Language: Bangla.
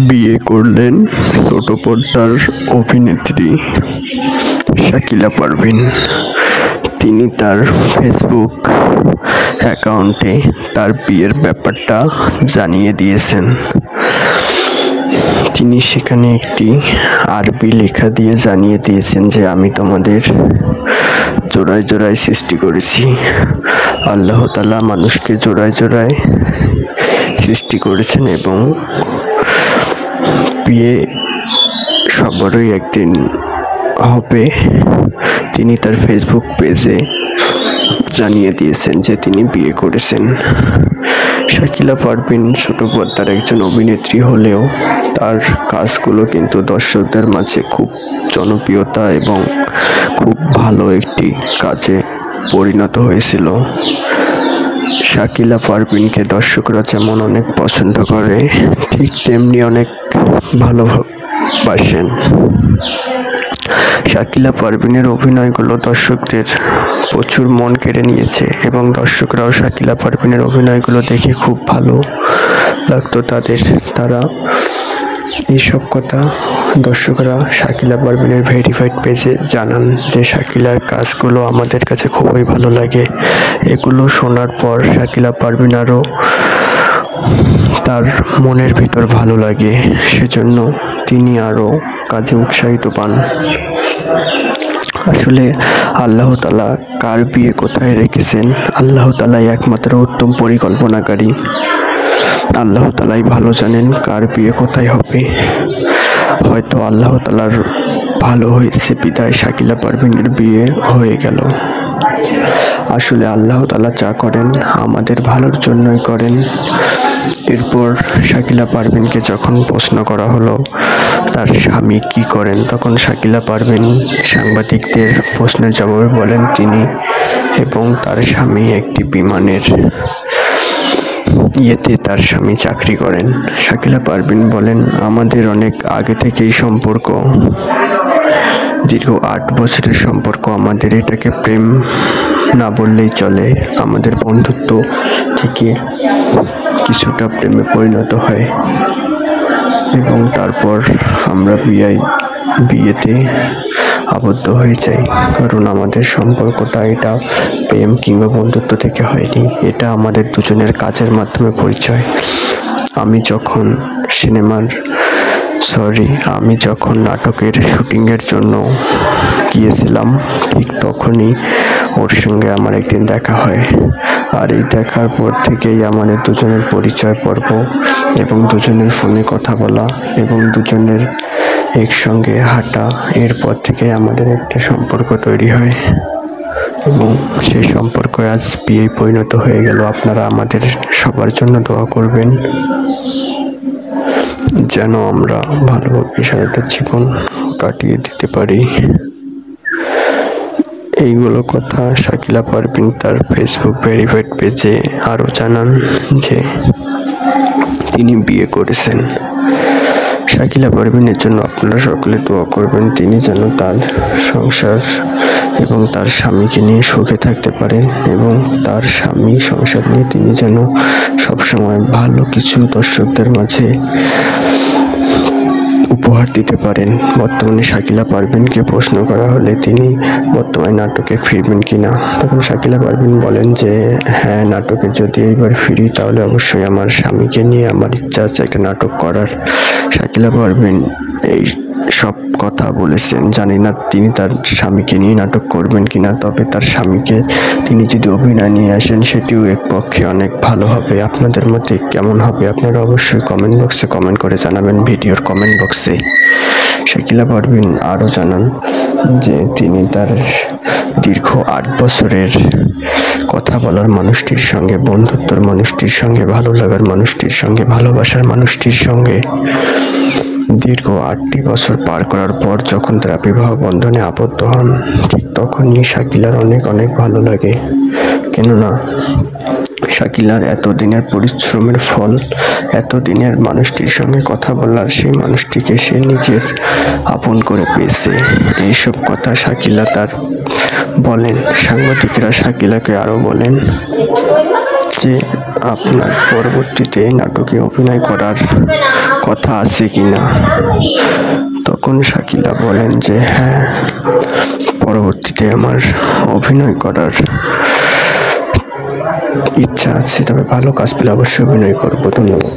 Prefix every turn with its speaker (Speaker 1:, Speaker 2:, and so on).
Speaker 1: বিয়ে করলেন ছোট পর্দার অভিনেত্রী শাকিলা পারভীন। তিনি তার ফেসবুক অ্যাকাউন্টে তার বিয়ের ব্যাপারটা জানিয়ে দিয়েছেন। তিনি সেখানে একটি আরবি লেখা দিয়ে জানিয়ে দিয়েছেন যে আমি তোমাদের জোড়ায় জোড়ায় সৃষ্টি করেছি। আল্লাহ তাআলা মানুষকে জোড়ায় জোড়ায় সৃষ্টি করেছেন এবং বিয়ে সবারই একদিন হবে। তিনি তার ফেসবুক পেজে জানিয়ে দিয়েছেন যে তিনি বিয়ে করেছেন। শাকিলা পারভীন ছোট পর্দার একজন অভিনেত্রী হলেও তার কাজগুলো কিন্তু দর্শকদের মাঝে খুব জনপ্রিয়তা এবং খুব ভালো একটি কাজে পরিণত হয়েছিল। শাকিলা পারভীনকে দর্শকরা যেমন অনেক পছন্দ করে, ঠিক তেমনি অনেক ভালোবাসেন। শাকিলা পারভীনের অভিনয়গুলো দর্শকদের প্রচুর মন কেড়ে নিয়েছে এবং দর্শকরাও শাকিলা পারভীনের অভিনয়গুলো দেখে খুব ভালো লাগতো তারা এইসব কথা দর্শকরা শাকিলা পারভীনের ভেরিফাইড পেজে জানান যে শাকিলার কাজগুলো আমাদের কাছে খুবই ভালো লাগে। এগুলো শোনার পর শাকিলা পারভীন আরও তার মনের ভিতর ভালো লাগে, সেজন্য তিনি আরও কাজে উৎসাহিত পান। আসলে আল্লাহ তাআলা কার বিয়ে কোথায় রেখেছেন, আল্লাহ তাআলাই একমাত্র উত্তম পরিকল্পনাকারী। আল্লাহ তাআলাই ভালো জানেন কার বিয়ে কোথায় হবে। হয়তো আল্লাহ তাআলার ভালো হয়েছে বিদায় শাকিলা পারভীনের বিয়ে হয়ে গেল। আসলে আল্লাহ তাআলা যা করেন আমাদের ভালোর জন্যই করেন। এরপর শাকিলা পারভীনকে যখন প্রশ্ন করা হলো তার স্বামী কি করেন, তখন শাকিলা পারভীন সাংবাদিকদের প্রশ্নের জবাবে বলেন তিনি এবং তার স্বামী একটি বিমানের তার স্বামী চাকরি করেন। শাকিলা পারভীন বলেন, আমাদের অনেক আগে থেকেই সম্পর্ক, দীর্ঘ 8 বছরের সম্পর্ক আমাদের। এটাকে প্রেম না বললেই চলে। আমাদের বন্ধুত্ব থেকে কিছুটা প্রেমে পরিণত হয় এবং তারপর আমরা বিয়েতে আবদ্ধ হয়ে যাই, কারণ আমাদের সম্পর্কটা এটা প্রেম কিংবা বন্ধুত্ব থেকে হয়নি। এটা আমাদের দুজনের কাজের মাধ্যমে পরিচয়। আমি যখন নাটকের শুটিংয়ের জন্য গিয়েছিলাম, ঠিক তখনই ওর সঙ্গে আমার একদিন দেখা হয়। আর এই দেখার পর থেকেই আমাদের দুজনের পরিচয় পর্ব এবং দুজনের ফোনে কথা বলা এবং দুজনের একসঙ্গে হাঁটা, এরপর থেকে আমাদের একটা সম্পর্ক তৈরি হয় এবং সেই সম্পর্ক আজ বিয়ে পরিণত হয়ে গেল। আপনারা আমাদের সবার জন্য দোয়া করবেন যেন আমরা ভালোভাবে সারাটা জীবন কাটিয়ে দিতে পারি। এইগুলো কথা শাকিলা পারভীন তার ফেসবুক ভেরিফাইড পেজে আরও জানান যে তিনি বিয়ে করেছেন। শাকিলা পারভীনের জন্য আপনারা সকলে দোয়া করবেন, তিনি যেন তার সংসার এবং তার স্বামীকে নিয়ে সুখে থাকতে পারেন এবং তার স্বামী সংসার নিয়ে তিনি যেন সবসময় ভালো কিছু দর্শকদের মাঝে উপহার দিতে পারেন। বর্তমানে শাকিলা পারভীনকে প্রশ্ন করা হলে তিনি বর্তমানে নাটকে ফিরবেন কিনা, তখন শাকিলা পারভীন বলেন যে হ্যাঁ, নাটকে যদি এইবার ফিরি তাহলে অবশ্যই আমার স্বামীকে নিয়ে আমার ইচ্ছা আছে একটা নাটক করার। শাকিলা পারভীন এই সব কথা বলেছেন, জানি না তিনি তার স্বামীকে নিয়ে নাটক করবেন কিনা, তবে তার স্বামীকে তিনি যদি অভিনয় নিয়ে আসেন সেটিও এক পক্ষে অনেক ভালো হবে। আপনাদের মতে কেমন হবে আপনারা অবশ্যই কমেন্ট বক্সে কমেন্ট করে জানাবেন, ভিডিওর কমেন্ট বক্সে। শাকিলা পারভীন আরও জানান যে তিনি তার দীর্ঘ 8 বছরের কথা বলার মানুষটির সঙ্গে, বন্ধুত্বর মানুষটির সঙ্গে, ভালো লাগার মানুষটির সঙ্গে, ভালোবাসার মানুষটির সঙ্গে দীর্ঘ 8টি বছর পার করার পর যখন তারা বিবাহ বন্ধনে আবদ্ধ হন, ঠিক তখনই শাকিলার অনেক ভালো লাগে। কেননা শাকিলার এতদিনের পরিশ্রমের ফল, এতদিনের মানুষটির সঙ্গে কথা বলার সেই মানুষটিকে সে নিজের আপন করে পেয়েছে। এইসব কথা শাকিলা তার বলেন। সাংবাদিকরা শাকিলাকে আরও বলেন যে আপনার পরবর্তীতে নাটকে অভিনয় করার কথা আছে কিনা। তখন শাকিলা বলেন যে হ্যাঁ, পরবর্তীতে আমার অভিনয় করার ইচ্ছা আছে, তবে ভালো কাজ পেলে অবশ্যই অভিনয় করবো। ধন্যবাদ।